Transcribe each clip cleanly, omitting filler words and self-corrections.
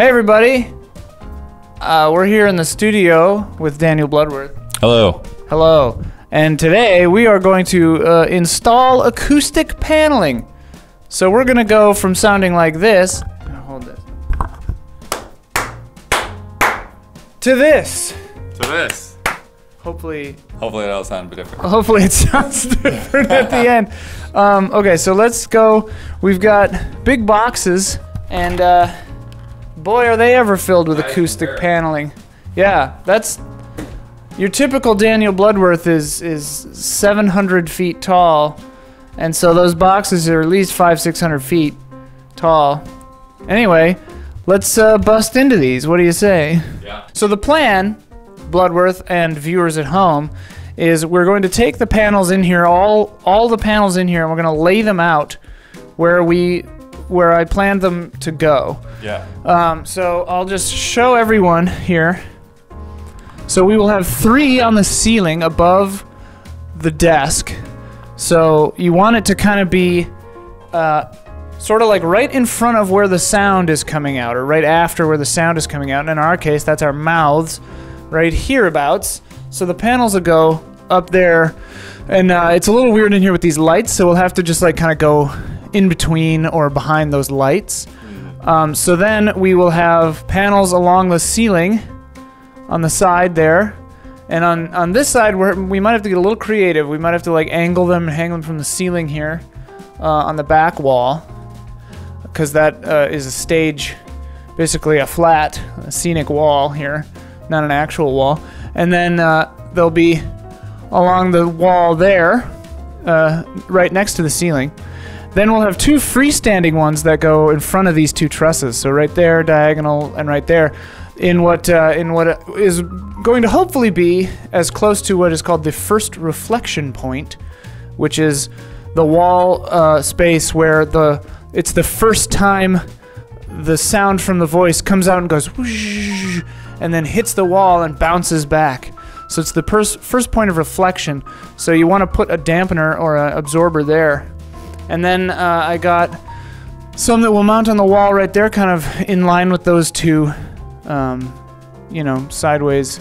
Hey everybody! We're here in the studio with Daniel Bloodworth. Hello. Hello. And today we are going to install acoustic paneling. So we're going to go from sounding like this, hold this, to this. To this. Hopefully that'll sound a bit different. Hopefully it sounds different at the end. Okay, so let's go. We've got big boxes, and boy, are they ever filled with acoustic paneling. Yeah, that's your typical Daniel Bloodworth is 700 feet tall, and so those boxes are at least 500-600 feet tall. Anyway, let's bust into these. What do you say? Yeah. So the plan, Bloodworth and viewers at home, is we're going to take the panels in here, all the panels in here, and we're going to lay them out where I planned them to go. Yeah. So I'll just show everyone here. So we will have 3 on the ceiling above the desk. So you want it to kind of be sort of like right in front of where the sound is coming out, or right after where the sound is coming out. And in our case, that's our mouths, right hereabouts. So the panels will go up there, and it's a little weird in here with these lights, so we'll have to just like kind of go in between or behind those lights. So then we will have panels along the ceiling on the side there, and on this side we might have to get a little creative. We might have to like angle them and hang them from the ceiling here on the back wall, because that is a stage, basically a flat scenic wall here, not an actual wall. And then they'll be along the wall there, right next to the ceiling. Then we'll have 2 freestanding ones that go in front of these 2 trusses. So right there, diagonal, and right there, in what is going to hopefully be as close to what is called the first reflection point, which is the wall space where it's the first time the sound from the voice comes out and goes whoosh, and then hits the wall and bounces back. So it's the first point of reflection. So you want to put a dampener or an absorber there. And then I got some that will mount on the wall right there, kind of in line with those 2, you know, sideways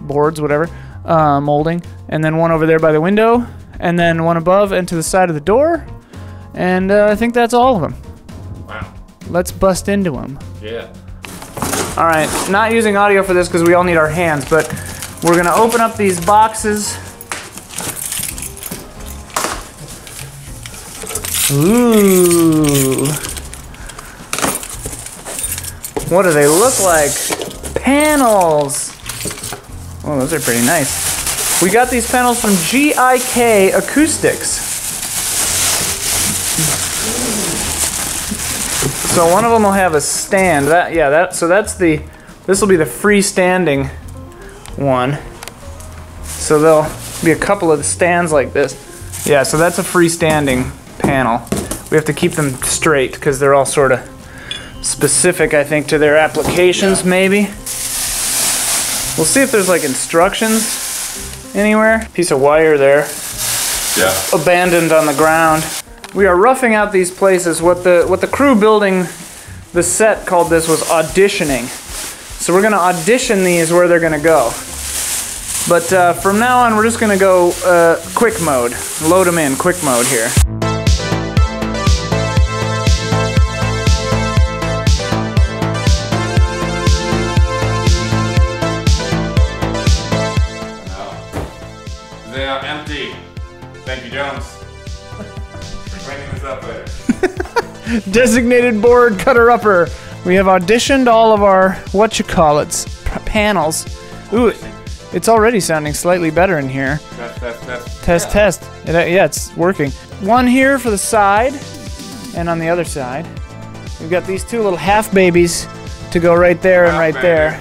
boards, whatever, molding. And then one over there by the window, and then one above and to the side of the door. And I think that's all of them. Wow. Let's bust into them. Yeah. All right, not using audio for this because we all need our hands, but we're going to open up these boxes. Ooh. What do they look like? Panels. Oh, those are pretty nice. We got these panels from GIK Acoustics. So one of them will have a stand. So this will be the freestanding one. So there'll be a couple of stands like this. Yeah, so that's a freestanding panel. We have to keep them straight because they're all sort of specific, I think, to their applications, maybe. We'll see if there's like instructions anywhere. Piece of wire there. Yeah. Abandoned on the ground. We are roughing out these places. What the crew building the set called this was auditioning. So we're gonna audition these where they're gonna go. But from now on, we're just gonna go quick mode. Load them in, quick mode here. They are empty. Thank you, Jones. For cleaning this up later. Designated board cutter-upper. We have auditioned all of our panels. Ooh, it's already sounding slightly better in here. Test. Yeah, it's working. One here for the side, and on the other side, we've got these 2 little half babies to go right there and right there.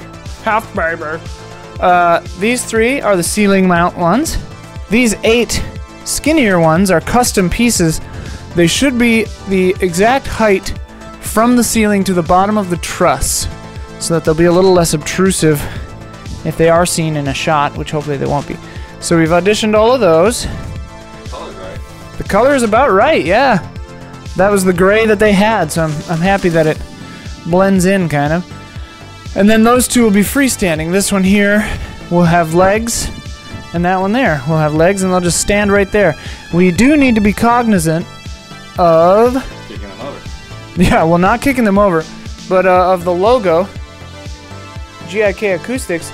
Half baby. These 3 are the ceiling mount ones. These 8 skinnier ones are custom pieces. They should be the exact height from the ceiling to the bottom of the truss, so that they'll be a little less obtrusive if they are seen in a shot, which hopefully they won't be. So we've auditioned all of those. The color's right. The color is about right, yeah. That was the gray that they had, so I'm happy that it blends in, kind of. And then those two will be freestanding. This one here will have legs, and that one there will have legs, and they'll just stand right there. We do need to be cognizant of... Kicking them over. Yeah, well, not kicking them over, but of the logo, GIK Acoustics.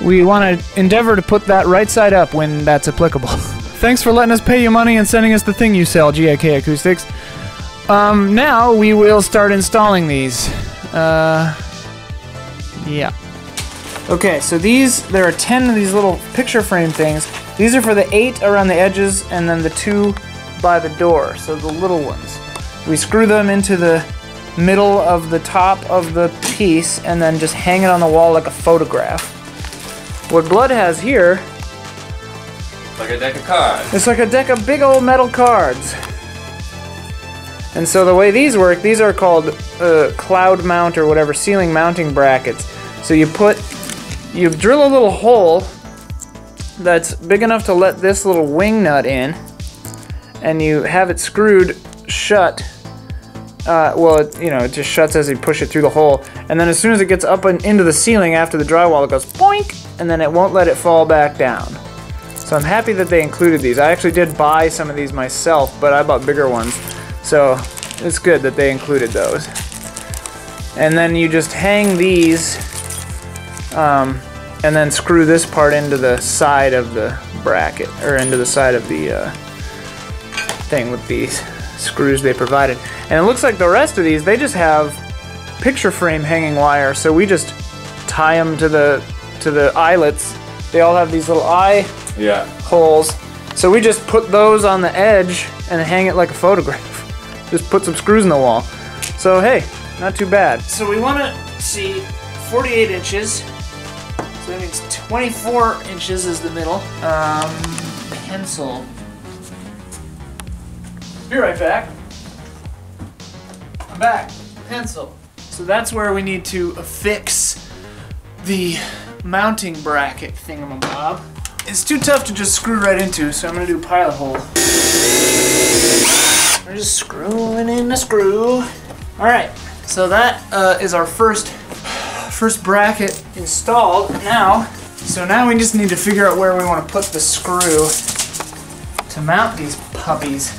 We want to endeavor to put that right side up when that's applicable. Thanks for letting us pay you money and sending us the thing you sell, GIK Acoustics. Now we will start installing these. Yeah. Okay, so there are 10 of these little picture frame things. These are for the 8 around the edges and then the 2 by the door, so the little ones. We screw them into the middle of the top of the piece and then just hang it on the wall like a photograph. What Blood has here... Like a deck of cards. It's like a deck of big old metal cards. And so the way these work, these are called cloud mount or whatever, ceiling mounting brackets. So you drill a little hole that's big enough to let this little wing nut in, and you have it screwed shut. It just shuts as you push it through the hole. And then as soon as it gets up and into the ceiling after the drywall, it goes boink, and then it won't let it fall back down. So I'm happy that they included these. I actually did buy some of these myself, but I bought bigger ones. So it's good that they included those. And then you just hang these, and then screw this part into the side of the bracket, or into the side of the thing with these screws they provided. And it looks like the rest of these, they just have picture frame hanging wire, so we just tie them to the eyelets. They all have these little eye holes, so we just put those on the edge and hang it like a photograph. Just put some screws in the wall. So hey, not too bad. So we want to see 48 inches, so that means 24 inches is the middle. Pencil. Be right back. I'm back. Pencil. So that's where we need to affix the mounting bracket thingamabob. It's too tough to just screw right into, so I'm going to do a pilot hole. We're just screwing in the screw. Alright, so that is our first bracket installed now. So now we just need to figure out where we want to put the screw to mount these puppies.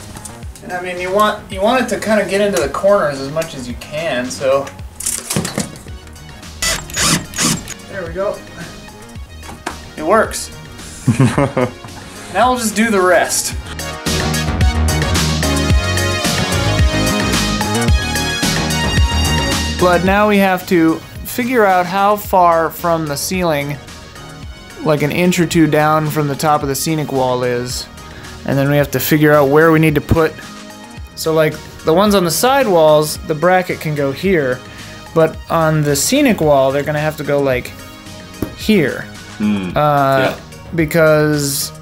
And I mean, you want it to kind of get into the corners as much as you can, so there we go. It works. Now we'll just do the rest. But now we have to figure out how far from the ceiling, like an inch or two down from the top of the scenic wall is. And then we have to figure out where we need to put. So like the ones on the side walls, the bracket can go here. But on the scenic wall, they're gonna have to go like here. Because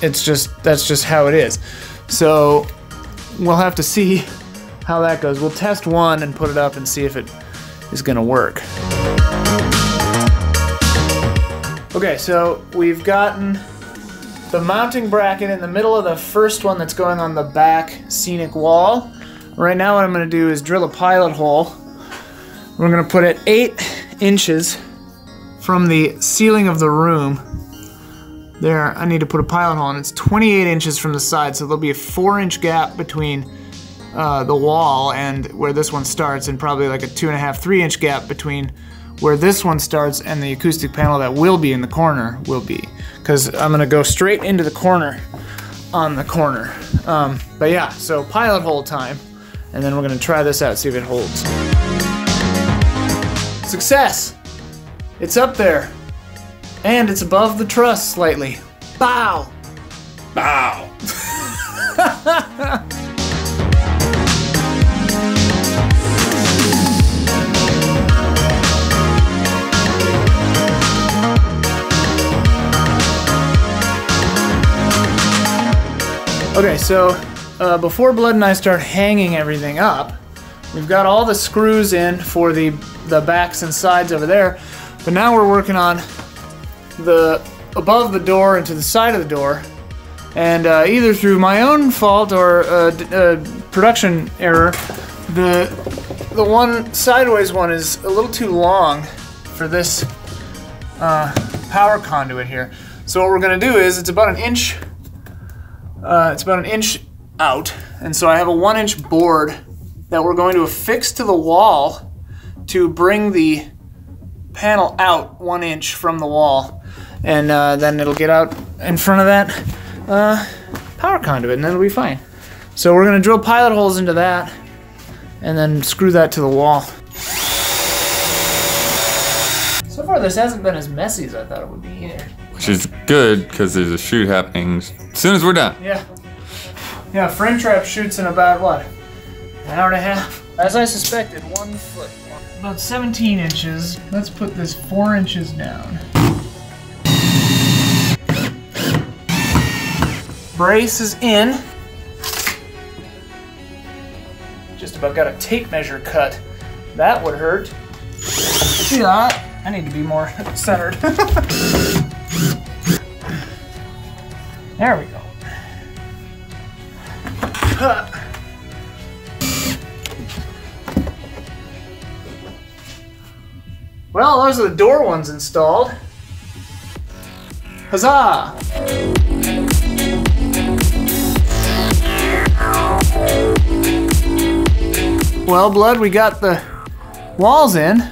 that's just how it is. So we'll have to see how that goes. We'll test one and put it up and see if it is gonna work. Okay, so we've gotten the mounting bracket in the middle of the first one that's going on the back scenic wall. Right now what I'm gonna do is drill a pilot hole. We're gonna put it 8 inches from the ceiling of the room. There, I need to put a pilot hole, and it's 28 inches from the side, so there'll be a 4-inch gap between the wall and where this one starts, and probably like a 2.5, 3-inch gap between where this one starts and the acoustic panel that will be in the corner will be. Because I'm gonna go straight into the corner on the corner. But yeah, so pilot hole time, and then we're gonna try this out, see if it holds. Success! It's up there. And it's above the truss slightly. Bow! Bow! Okay, so before Blood and I start hanging everything up, we've got all the screws in for the backs and sides over there, but now we're working on the above the door and to the side of the door, and either through my own fault or production error, the one sideways one is a little too long for this power conduit here. So what we're gonna do is it's about an inch out, and so I have a 1-inch board that we're going to affix to the wall to bring the panel out 1 inch from the wall, and then it'll get out in front of that power conduit, and then it'll be fine. So we're gonna drill pilot holes into that and then screw that to the wall. So far this hasn't been as messy as I thought it would be either. Which is good, because there's a shoot happening as soon as we're done. Yeah. Yeah, frame trap shoots in about, what, an hour and a half? As I suspected, 1 foot. About 17 inches. Let's put this 4 inches down. Brace is in. Just about got a tape measure cut. That would hurt. See that? I need to be more centered. There we go. Well, those are the door ones installed. Huzzah! Well, Blood, we got the walls in.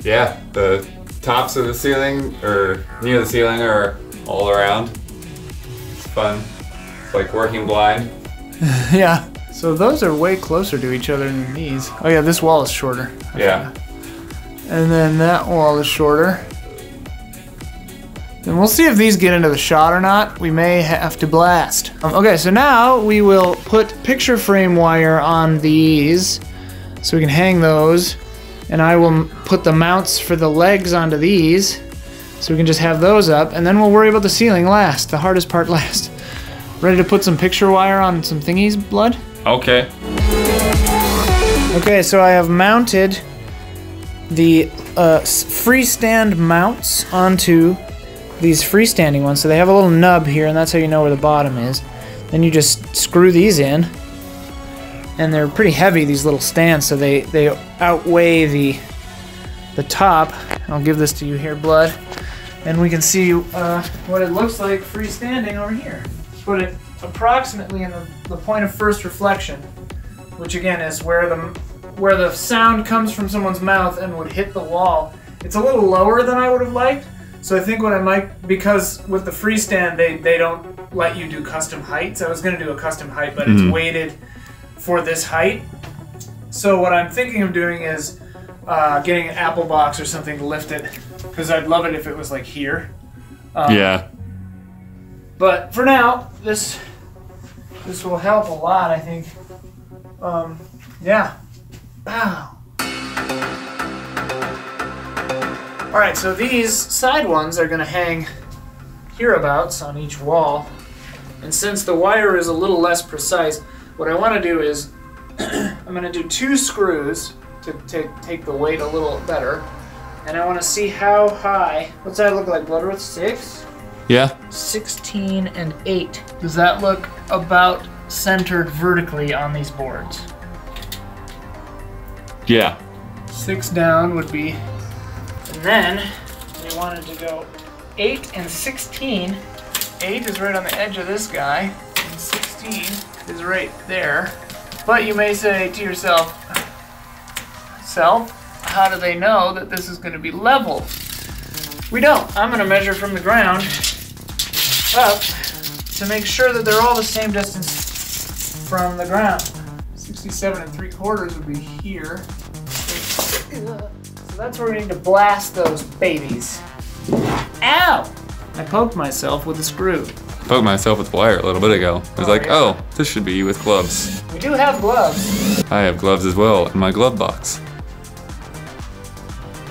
Yeah, the tops of the ceiling, or near the ceiling, are all around. It's fun. It's like working blind. Yeah. So those are way closer to each other than these. Oh yeah, this wall is shorter. Yeah. And then that wall is shorter. Then we'll see if these get into the shot or not. We may have to blast. Okay, so now we will put picture frame wire on these so we can hang those. And I will put the mounts for the legs onto these so we can just have those up. And then we'll worry about the ceiling last, the hardest part last. Ready to put some picture wire on some thingies, Blood? Okay. Okay, so I have mounted the freestand mounts onto these freestanding ones. So they have a little nub here, and that's how you know where the bottom is. Then you just screw these in, and they're pretty heavy, these little stands, so they outweigh the top. I'll give this to you here, Blood, and we can see what it looks like freestanding over here. Put it approximately in the point of first reflection, which again is where the sound comes from someone's mouth and would hit the wall. It's a little lower than I would have liked, so I think what I might, because with the freestand they don't let you do custom heights. I was going to do a custom height, but it's weighted for this height. So what I'm thinking of doing is getting an Apple box or something to lift it, because I'd love it if it was like here. Yeah. But for now, this will help a lot, I think. Yeah. Wow. Alright, so these side ones are going to hang hereabouts on each wall. And since the wire is a little less precise, what I want to do is I'm going to do 2 screws to take the weight a little better. And I want to see how high. What's that look like, Bloodworth? 6? Yeah. 16 and 8. Does that look about centered vertically on these boards? Yeah. 6 down would be, and then we wanted to go 8 and 16. 8 is right on the edge of this guy, and 16 is right there. But you may say to yourself, how do they know that this is going to be level? We don't. I'm going to measure from the ground up to make sure that they're all the same distance from the ground. 67 3/4 would be here. So that's where we need to blast those babies. Ow! I poked myself with a screw. Poked myself with wire a little bit ago. I was like, oh, this should be with gloves. We do have gloves. I have gloves as well in my glove box.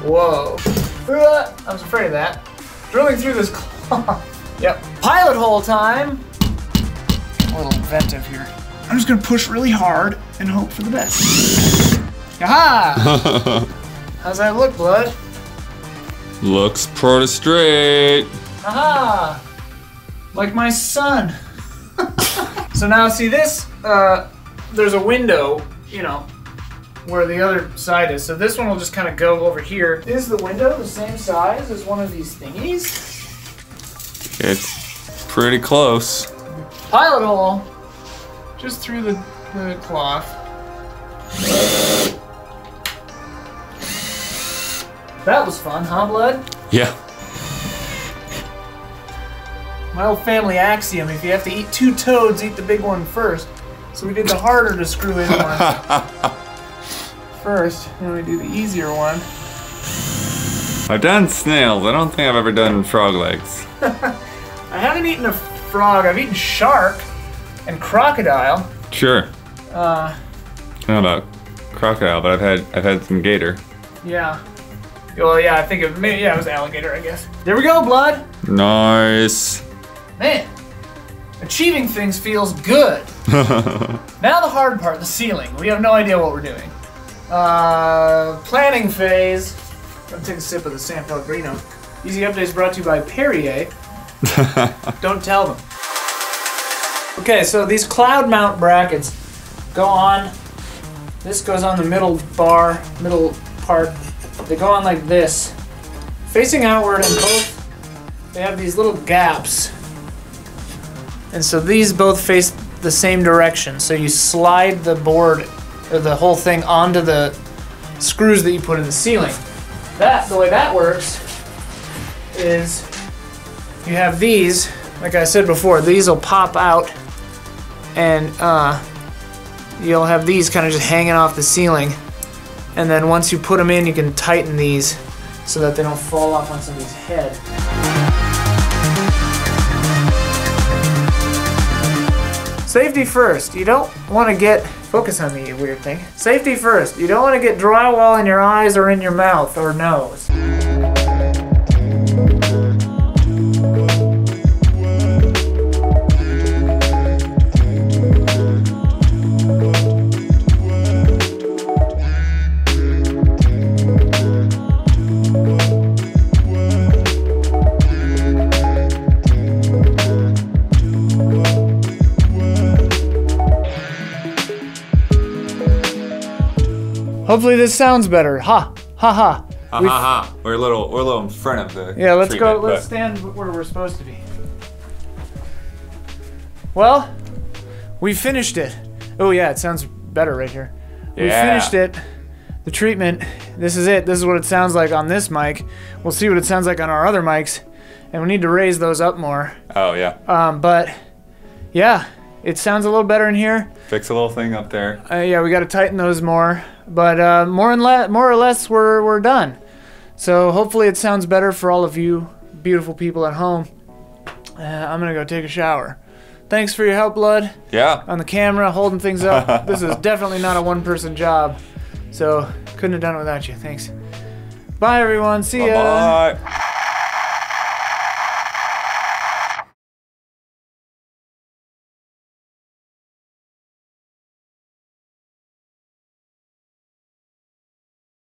Whoa. I was afraid of that. Drilling through this cloth. Yep. Pilot hole time. A little inventive here. I'm just gonna push really hard and hope for the best. Aha! How's that look, Blood? Looks pretty straight. Aha! Like my son. So now see this, there's a window, you know, where the other side is. So this one will just kind of go over here. Is the window the same size as one of these thingies? It's pretty close. Pilot hole, just through the cloth. That was fun, huh, Blood? Yeah. My old family axiom, if you have to eat 2 toads, eat the big one first. So we did the harder to screw in one first, then we do the easier one. I've done snails. I don't think I've ever done frog legs. I haven't eaten a frog. I've eaten shark and crocodile. Sure. I don't know about crocodile, but I've had some gator. Yeah. Well, yeah, I think it was alligator, I guess. There we go, Blood. Nice. Man, achieving things feels good. Now the hard part, the ceiling. We have no idea what we're doing. Planning phase. I'm gonna take a sip of the San Pellegrino. Easy Updates brought to you by Perrier. Don't tell them. Okay, so these cloud mount brackets go on. This goes on the middle bar, middle part. They go on like this, facing outward, and both they have these little gaps. And so these both face the same direction. So you slide the board or the whole thing onto the screws that you put in the ceiling. The way that works is you have these, like I said before, these will pop out and you'll have these kind of just hanging off the ceiling. And then once you put them in, you can tighten these so that they don't fall off on somebody's head. Safety first. You don't want to get, focus on me, you weird thing. Safety first. You don't want to get drywall in your eyes or in your mouth or nose. Hopefully this sounds better. Ha ha ha. Ha ha ha. We're a little in front of the. Yeah, let's treatment, go. Let's stand where we're supposed to be. Well, we finished it. Oh yeah, it sounds better right here. We finished it. The treatment. This is it. This is what it sounds like on this mic. We'll see what it sounds like on our other mics, and we need to raise those up more. Oh yeah. But yeah, it sounds a little better in here. Fix a little thing up there. Yeah, we got to tighten those more. But more or less, we're done. So hopefully it sounds better for all of you beautiful people at home. I'm gonna go take a shower. Thanks for your help, Blood. Yeah. On the camera, holding things up. This is definitely not a one-person job, so couldn't have done it without you. Thanks. Bye, everyone. See ya. Bye.